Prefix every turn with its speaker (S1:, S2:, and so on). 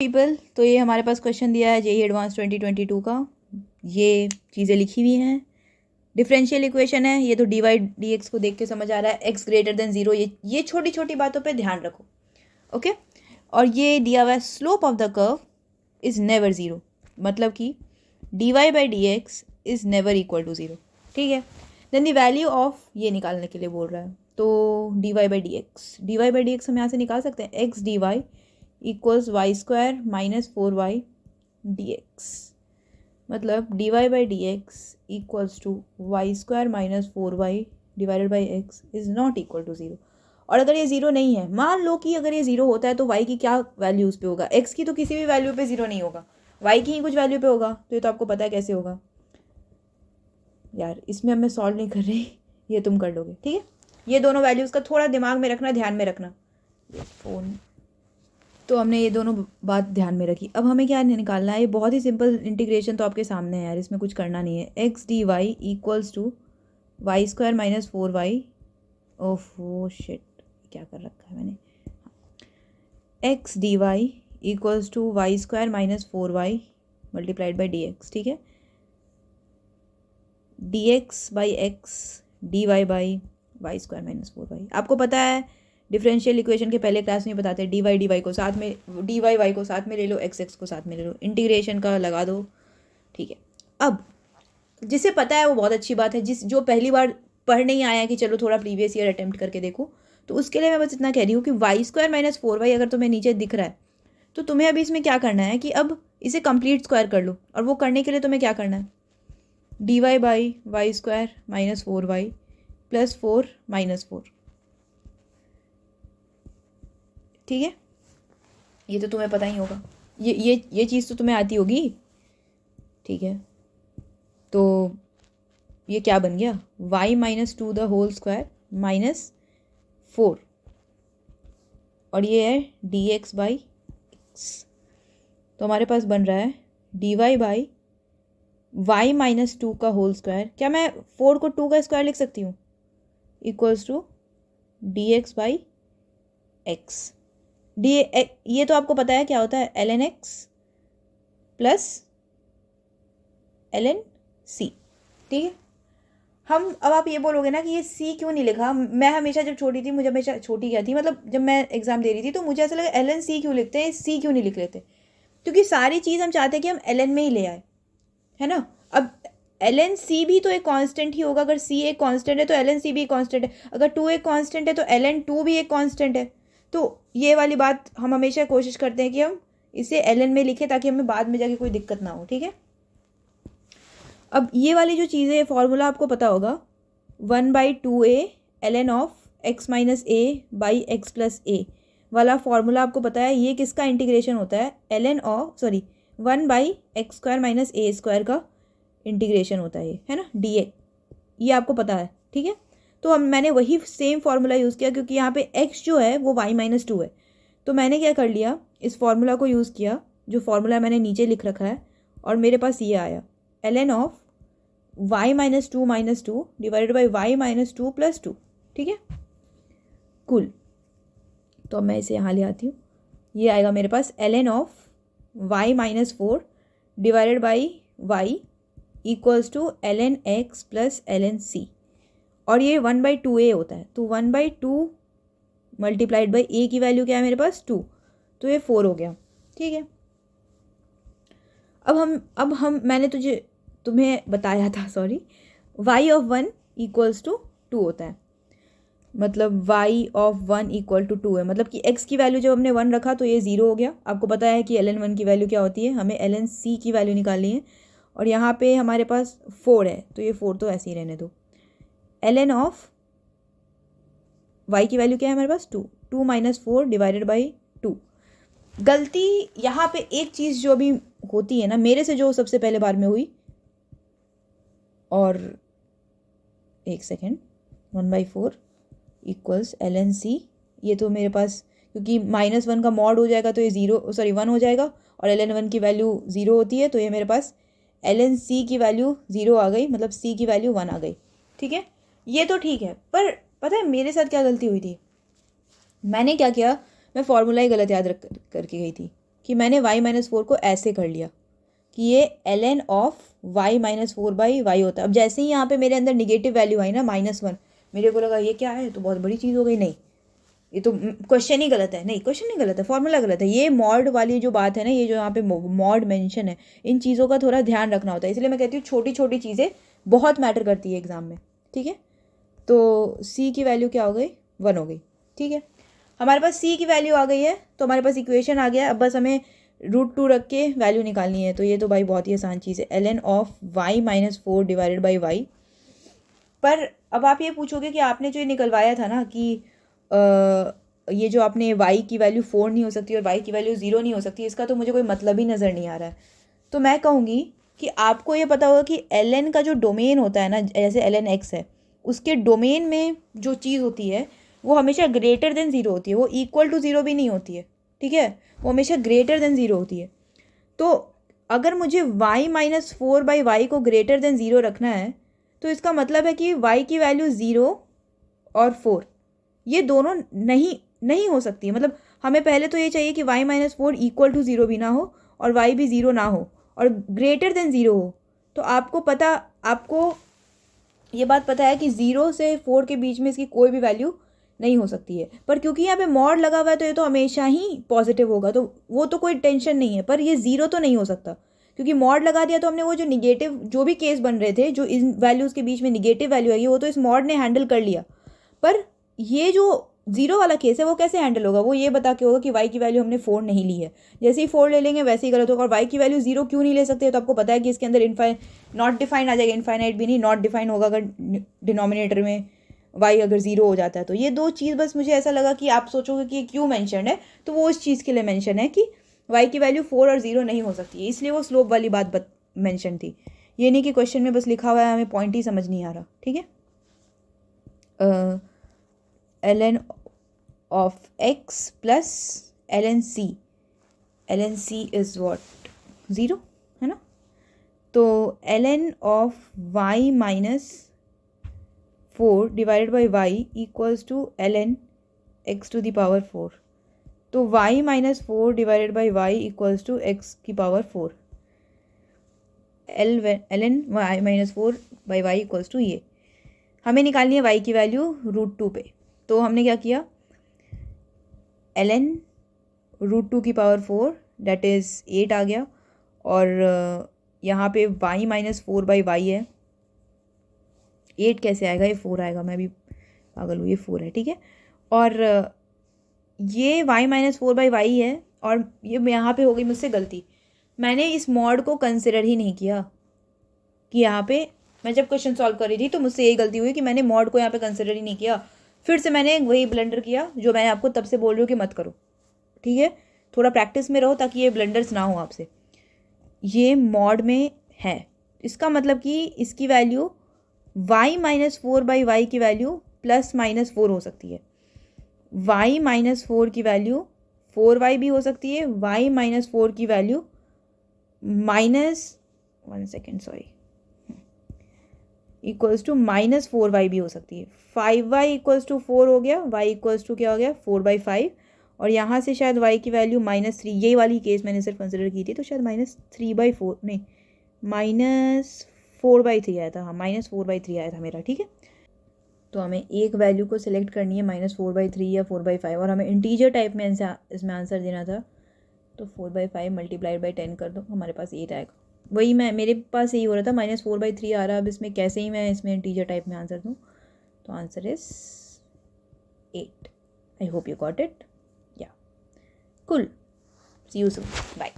S1: People, तो ये हमारे पास क्वेश्चन दिया है जेईई एडवांस 2022 का। ये चीज़ें लिखी हुई हैं, डिफरेंशियल इक्वेशन है ये, तो डी वाई डी एक्स को देख के समझ आ रहा है, एक्स ग्रेटर देन जीरो। ये छोटी छोटी बातों पे ध्यान रखो, ओके। और ये दिया हुआ है slope of the curve is never zero, मतलब कि D Y by D X is never equal to zero, ठीक है। देन द वैल्यू ऑफ ये निकालने के लिए बोल रहा है, तो D Y by D X हम यहाँ से निकाल सकते हैं, X D Y equals Y square minus 4y D X, मतलब D Y by D X equals to Y square minus 4y divided by X is not equal to zero. और अगर ये ज़ीरो नहीं है, मान लो कि अगर ये ज़ीरो होता है तो y की क्या वैल्यू उस पर होगा, x की तो किसी भी वैल्यू पे ज़ीरो नहीं होगा, y की ही कुछ वैल्यू पे होगा। तो ये तो आपको पता है कैसे होगा यार, इसमें अब मैं सॉल्व नहीं कर रही, ये तुम कर लोगे, ठीक है। ये दोनों वैल्यूज़ का थोड़ा दिमाग में रखना, ध्यान में रखना। फ़ोन तो हमने ये दोनों बात ध्यान में रखी। अब हमें क्या निकालना है, ये बहुत ही सिंपल इंटीग्रेशन तो आपके सामने है यार, इसमें कुछ करना नहीं है। X D Y equals to Y square minus 4y, ओफो शिट क्या कर रखा है मैंने, X D Y equals to Y square minus 4y multiplied by D X, ठीक है। D X by X D Y by Y square minus 4y, आपको पता है डिफरेंशियल इक्वेशन के पहले क्लास में बताते हैं, डी वाई को साथ में, डी वाई को साथ में ले लो, एक्स को साथ में ले लो, इंटीग्रेशन का लगा दो, ठीक है। अब जिसे पता है वो बहुत अच्छी बात है, जो पहली बार पढ़ नहीं आया कि चलो थोड़ा प्रीवियस ईयर अटेम्प्ट करके देखो, तो उसके लिए मैं बस इतना कह रही हूँ कि वाई स्क्वायर माइनस 4y अगर तुम्हें नीचे दिख रहा है तो तुम्हें अभी इसमें क्या करना है कि अब इसे कंप्लीट स्क्वायर कर लो, और वो करने के लिए तुम्हें क्या करना है, D Y by Y square minus 4y plus 4 minus 4, ठीक है। ये तो तुम्हें पता ही होगा, ये चीज़ तो तुम्हें आती होगी, ठीक है। तो ये क्या बन गया, y minus 2 the whole square minus 4, और ये है डी एक्स बाई एक्स, तो हमारे पास बन रहा है D Y by Y minus 2 का होल स्क्वायर, क्या मैं 4 को 2 का स्क्वायर लिख सकती हूँ, equals to D X by X. ये तो आपको पता है क्या होता है, L N X plus L N C, ठीक है। अब आप ये बोलोगे ना कि ये सी क्यों नहीं लिखा, मैं हमेशा जब छोटी थी, मुझे हमेशा छोटी क्या थी, मतलब जब मैं एग्जाम दे रही थी तो मुझे ऐसा लगा एल एन सी क्यों लिखते हैं, सी क्यों नहीं लिख लेते, क्योंकि सारी चीज़ हम चाहते हैं कि हम एल एन में ही ले आए, है ना। अब एल एन सी भी तो एक कांस्टेंट ही होगा, अगर सी एक कांस्टेंट है तो एल एन सी भी एक कांस्टेंट है, अगर 2 एक कांस्टेंट है तो एल एन 2 भी एक कांस्टेंट है। तो ये वाली बात हम हमेशा कोशिश करते हैं कि हम इसे एल एन में लिखें ताकि हमें बाद में जाके कोई दिक्कत ना हो, ठीक है। अब ये वाली जो चीज़ है, फॉर्मूला आपको पता होगा, 1/2a L N of X minus A by X plus A वाला फॉर्मूला आपको पता है, ये किसका इंटीग्रेशन होता है, L N of 1/x square minus A square का इंटीग्रेशन होता है, ये है ना, डी ए, ये आपको पता है, ठीक है। तो मैंने वही सेम फार्मूला यूज़ किया, क्योंकि यहाँ पे x जो है वो y माइनस 2 है, तो मैंने क्या कर लिया, इस फार्मूला को यूज़ किया, जो फार्मूला मैंने नीचे लिख रखा है, और मेरे पास ये आया L N of y minus 2 divided by y minus 2 plus 2, ठीक है, कुल। तो अब मैं इसे यहाँ ले आती हूँ, ये आएगा मेरे पास L N of y minus 4 divided by y equals to L N X plus L N C, और ये 1/2a होता है, तो 1/2 मल्टीप्लाइड बाई a की वैल्यू क्या है मेरे पास 2, तो ये 4 हो गया, ठीक है। अब हम मैंने तुम्हें बताया था, sorry, y of 1 equals to 2 होता है, मतलब y ऑफ 1 इक्वल टू 2 है, मतलब कि x की वैल्यू जब हमने 1 रखा तो ये 0 हो गया। आपको पता है कि ln 1 की वैल्यू क्या होती है, हमें ln c की वैल्यू निकालनी है, और यहाँ पे हमारे पास 4 है, तो ये 4 तो ऐसे ही रहने दो। ln ऑफ y की वैल्यू क्या है हमारे पास 2 माइनस 4 डिवाइडेड बाई 2। गलती यहाँ पे एक चीज़ जो अभी होती है ना, मेरे से जो सबसे पहले बार में हुई, और एक second, 1/4 equals L N C, ये तो मेरे पास क्योंकि -1 का मॉड हो जाएगा तो ये 1 हो जाएगा, और एल एन 1 की वैल्यू 0 होती है, तो ये मेरे पास एल एन सी की वैल्यू 0 आ गई, मतलब सी की वैल्यू 1 आ गई, ठीक है। ये तो ठीक है, पर पता है मेरे साथ क्या गलती हुई थी, मैंने क्या किया, मैं फॉर्मूला ही गलत याद रख करके गई थी। कि मैंने y-4 को ऐसे कर लिया कि ये ln ऑफ y-4 बाई होता है। अब जैसे ही यहाँ पे मेरे अंदर निगेटिव वैल्यू आई ना -1, मेरे को लगा ये क्या है, तो बहुत बड़ी चीज़ हो गई। नहीं, ये तो क्वेश्चन ही गलत है। नहीं, क्वेश्चन नहीं गलत है, फॉर्मूला गलत है। ये मॉड वाली जो बात है ना, ये जो यहाँ पे मॉड मेंशन है, इन चीज़ों का थोड़ा ध्यान रखना होता है। इसलिए मैं कहती हूँ छोटी छोटी चीज़ें बहुत मैटर करती है एग्जाम में, ठीक है। तो सी की वैल्यू क्या हो गई, 1 हो गई, ठीक है। हमारे पास सी की वैल्यू आ गई है, तो हमारे पास इक्वेशन आ गया। अब बस हमें √2 रख के वैल्यू निकालनी है। तो ये तो भाई बहुत ही आसान चीज़ है, ln of y-4 divided by y. पर अब आप ये पूछोगे कि आपने जो ये निकलवाया था ना कि ये जो आपने y की वैल्यू 4 नहीं हो सकती और y की वैल्यू 0 नहीं हो सकती, इसका तो मुझे कोई मतलब ही नज़र नहीं आ रहा है। तो मैं कहूँगी कि आपको ये पता होगा कि ln का जो डोमेन होता है ना, जैसे ln x है, उसके डोमेन में जो चीज़ होती है वो हमेशा ग्रेटर देन 0 होती है, वो इक्वल टू 0 भी नहीं होती है, ठीक है। वो हमेशा ग्रेटर देन 0 होती है। तो अगर मुझे y-4 बाई वाई को ग्रेटर देन 0 रखना है, तो इसका मतलब है कि y की वैल्यू 0 और 4 ये दोनों नहीं हो सकती है। मतलब हमें पहले तो ये चाहिए कि y-4 इक्वल टू 0 भी ना हो और y भी 0 ना हो और ग्रेटर देन 0 हो। तो आपको ये बात पता है कि 0 से 4 के बीच में इसकी कोई भी वैल्यू नहीं हो सकती है। पर क्योंकि यहाँ पे मॉड लगा हुआ है तो ये तो हमेशा ही पॉजिटिव होगा, तो वो तो कोई टेंशन नहीं है। पर ये 0 तो नहीं हो सकता, क्योंकि मॉड लगा दिया तो हमने वो जो निगेटिव जो भी केस बन रहे थे, जो इन वैल्यूज़ के बीच में निगेटिव वैल्यू आएगी, वो तो इस मॉड ने हैंडल कर लिया। पर ये जो 0 वाला केस है वो कैसे हैंडल होगा, वो ये बता के होगा कि y की वैल्यू हमने 4 नहीं ली है। जैसे ही 4 ले लेंगे वैसे ही गलत होगा। और y की वैल्यू 0 क्यों नहीं ले सकते, तो आपको पता है कि इसके अंदर नॉट डिफाइन आ जाएगा, इनफाइनाइट भी नहीं, नॉट डिफाइन होगा अगर डिनोमिनेटर में y अगर 0 हो जाता है। तो ये दो चीज़ बस मुझे ऐसा लगा कि आप सोचोगे कि क्यों मैंशन है, तो वो इस चीज़ के लिए मैंशन है कि y की वैल्यू 4 और 0 नहीं हो सकती है, इसलिए वो स्लोप वाली बात मैंशन थी। ये नहीं कि क्वेश्चन में बस लिखा हुआ है, हमें पॉइंट ही समझ नहीं आ रहा, ठीक है। ln of x plus ln c is what, 0 है ना। तो ln of y-4 divided by y equals to ln x to the power 4। तो y-4 divided by y equals to x की power 4। ln y-4 by y equals to ये हमें निकालनी है y की वैल्यू √2 पे। तो हमने क्या किया, ln √2 की पावर 4 डेट इज़ 8 आ गया, और यहाँ पे y-4 बाई वाई है। 8 कैसे आएगा, ये 4 आएगा, मैं भी पागल हूँ, ये 4 है, ठीक है। और ये y-4 बाई वाई है, और ये यहाँ पे हो गई मुझसे गलती, मैंने इस मॉड को कंसिडर ही नहीं किया कि यहाँ पे मैं जब क्वेश्चन सॉल्व कर रही थी तो मुझसे यही गलती हुई कि मैंने मॉड को यहाँ पे कंसिडर ही नहीं किया। फिर से मैंने वही ब्लंडर किया जो मैं आपको तब से बोल रही हूँ कि मत करो, ठीक है। थोड़ा प्रैक्टिस में रहो ताकि ये ब्लंडर्स ना हो आपसे। ये मॉड में है, इसका मतलब कि इसकी वैल्यू y-4 बाई वाई की वैल्यू +-4 हो सकती है। y-4 की वैल्यू 4y भी हो सकती है, y-4 की वैल्यू इक्वल्स टू -4y भी हो सकती है। 5y इक्वल्स टू 4 हो गया, y इक्वल्स टू क्या हो गया 4/5, और यहाँ से शायद y की वैल्यू -3, ये वाली केस मैंने सिर्फ कंसिडर की थी, तो शायद -3/4 नहीं -4/3 आया था। हाँ, -4/3 आया था मेरा, ठीक है। तो हमें एक वैल्यू को सिलेक्ट करनी है -4/3 या 4/5, और हमें इंटीजर टाइप में इसमें आंसर देना था। तो 4/5 मल्टीप्लाइड बाई 10 कर दो, हमारे पास 8 आएगा। वही मेरे पास यही हो रहा था, -4/3 आ रहा। अब इसमें कैसे ही मैं इसमें इंटीजर टाइप में आंसर दूँ, तो answer is 8। I hope you got it. या cool, see you soon, bye.